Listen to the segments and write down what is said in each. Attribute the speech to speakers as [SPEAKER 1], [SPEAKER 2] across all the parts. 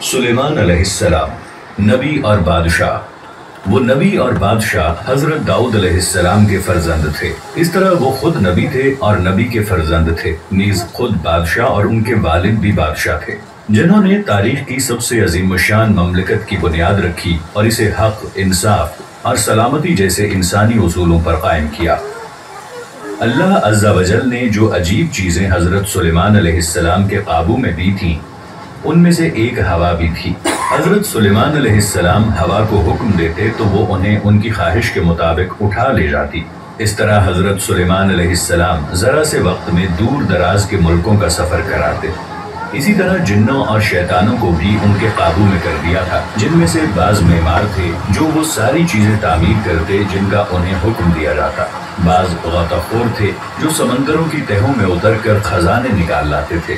[SPEAKER 1] سلیمان علیہ السلام نبی اور بادشاہ۔ وہ نبی اور بادشاہ حضرت داؤد علیہ السلام کے فرزند تھے۔ اس طرح وہ خود نبی تھے اور نبی کے فرزند تھے، نیز خود بادشاہ اور ان کے والد بھی بادشاہ تھے، جنہوں نے تاریخ کی سب سے عظیم الشان مملکت کی بنیاد رکھی اور اسے حق، انصاف اور سلامتی جیسے انسانی اصولوں پر قائم کیا۔ اللہ عز و جل نے جو عجیب چیزیں حضرت سلیمان علیہ السلام کے قابو میں دی تھیں، ان میں سے ایک ہوا بھی تھی۔ حضرت سلیمان علیہ السلام ہوا کو حکم دیتے تو وہ انہیں ان کی خواہش کے مطابق اٹھا لے جاتی۔ اس طرح حضرت سلیمان علیہ السلام ذرا سے وقت میں دور دراز کے ملکوں کا سفر کراتے۔ اسی طرح جنوں اور شیطانوں کو بھی ان کے قابو میں کر دیا تھا، جن میں سے بعض معمار تھے جو وہ ساری چیزیں تعمیر کرتے جن کا انہیں حکم دیا جاتا، بعض غوطہ خور تھے جو سمندروں کی تہوں میں اتر کر خزانے نکال لاتے تھے۔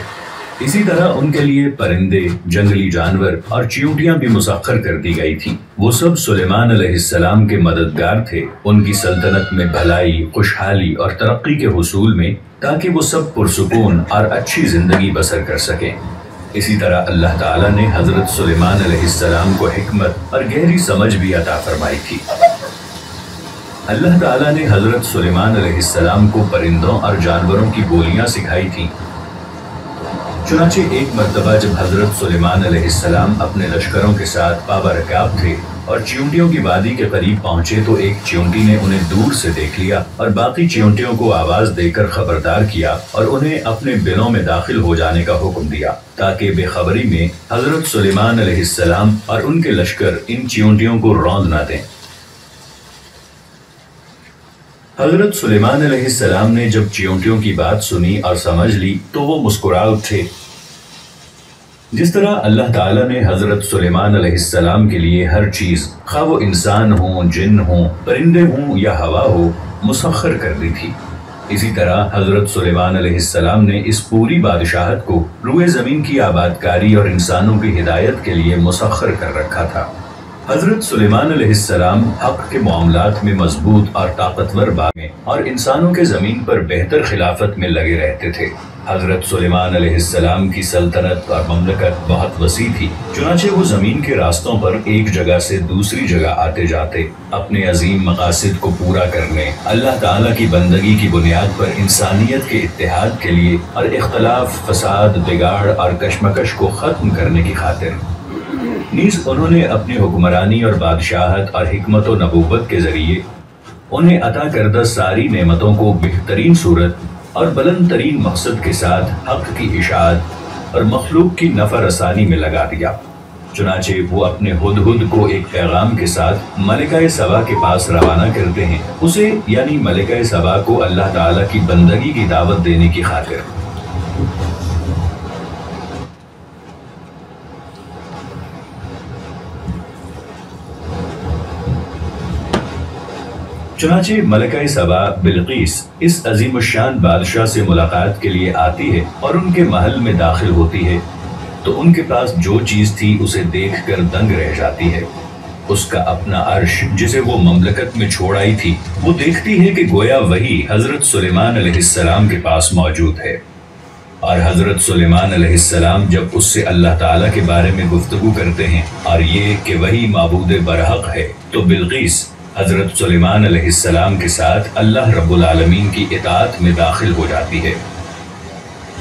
[SPEAKER 1] اسی طرح ان کے لیے پرندے، جنگلی جانور اور چیونٹیاں بھی مسخر کر دی گئی تھیں۔ وہ سب سلیمان علیہ السلام کے مددگار تھے ان کی سلطنت میں بھلائی، خوشحالی اور ترقی کے حصول میں، تاکہ وہ سب پرسکون اور اچھی زندگی بسر کر سکیں۔ اسی طرح اللہ تعالیٰ نے حضرت سلیمان علیہ السلام کو حکمت اور گہری سمجھ بھی عطا فرمائی تھی۔ اللہ تعالیٰ نے حضرت سلیمان علیہ السلام کو پرندوں اور جانوروں کی بولیاں سکھائی تھیں۔ چنانچہ ایک مرتبہ جب حضرت سلیمان علیہ السلام اپنے لشکروں کے ساتھ بابرکاب تھے اور چیونٹیوں کی وادی کے قریب پہنچے تو ایک چیونٹی نے انہیں دور سے دیکھ لیا اور باقی چیونٹیوں کو آواز دے کر خبردار کیا اور انہیں اپنے بلوں میں داخل ہو جانے کا حکم دیا، تاکہ بے خبری میں حضرت سلیمان علیہ السلام اور ان کے لشکر ان چیونٹیوں کو روند نہ دیں۔ حضرت سلیمان علیہ السلام نے جب چیونٹیوں کی بات سنی اور سمجھ لی تو وہ مسکرا اٹھے۔ جس طرح اللہ تعالیٰ نے حضرت سلیمان علیہ السلام کے لیے ہر چیز، خواہ وہ انسان ہوں، جن ہوں، پرندے ہوں یا ہوا ہو، مسخر کر دی تھی، اسی طرح حضرت سلیمان علیہ السلام نے اس پوری بادشاہت کو روئے زمین کی آباد کاری اور انسانوں کی ہدایت کے لیے مسخر کر رکھا تھا۔ حضرت سلیمان علیہ السلام حق کے معاملات میں مضبوط اور طاقتور باغ اور انسانوں کے زمین پر بہتر خلافت میں لگے رہتے تھے۔ حضرت سلیمان علیہ السلام کی سلطنت اور مملکت بہت وسیع تھی، چنانچہ وہ زمین کے راستوں پر ایک جگہ سے دوسری جگہ آتے جاتے، اپنے عظیم مقاصد کو پورا کرنے، اللہ تعالیٰ کی بندگی کی بنیاد پر انسانیت کے اتحاد کے لیے اور اختلاف، فساد، بگاڑ اور کشمکش کو ختم کرنے کی خاطر۔ نیز انہوں نے اپنی حکمرانی اور بادشاہت اور حکمت و نبوت کے ذریعے انہیں عطا کردہ ساری نعمتوں کو بہترین صورت اور بلند ترین مقصد کے ساتھ حق کی اشاعت اور مخلوق کی نفع رسانی میں لگا دیا۔ چنانچہ وہ اپنے ہدہد کو ایک پیغام کے ساتھ ملکہ سبا کے پاس روانہ کرتے ہیں، اسے یعنی ملکہ سبا کو اللہ تعالیٰ کی بندگی کی دعوت دینے کی خاطر۔ چنانچہ ملکہ سبا بلقیس اس عظیم الشان بادشاہ سے ملاقات کے لیے آتی ہے اور ان کے محل میں داخل ہوتی ہے تو ان کے پاس جو چیز تھی اسے دیکھ کر دنگ رہ جاتی ہے۔ اس کا اپنا عرش جسے وہ مملکت میں چھوڑ آئی تھی، وہ دیکھتی ہے کہ گویا وہی حضرت سلیمان علیہ السلام کے پاس موجود ہے، اور حضرت سلیمان علیہ السلام جب اس سے اللہ تعالیٰ کے بارے میں گفتگو کرتے ہیں اور یہ کہ وہی معبود برحق ہے، تو بلقیس حضرت سلیمان علیہ السلام کے ساتھ اللہ رب العالمین کی اطاعت میں داخل ہو جاتی ہے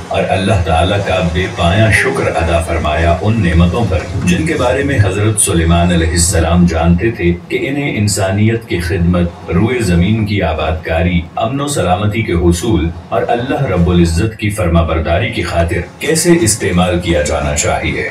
[SPEAKER 1] اور اللہ تعالیٰ کا بے پایاں شکر ادا فرمایا ان نعمتوں پر جن کے بارے میں حضرت سلیمان علیہ السلام جانتے تھے کہ انہیں انسانیت کی خدمت، روئے زمین کی آباد کاری، امن و سلامتی کے حصول اور اللہ رب العزت کی فرما برداری کی خاطر کیسے استعمال کیا جانا چاہیے۔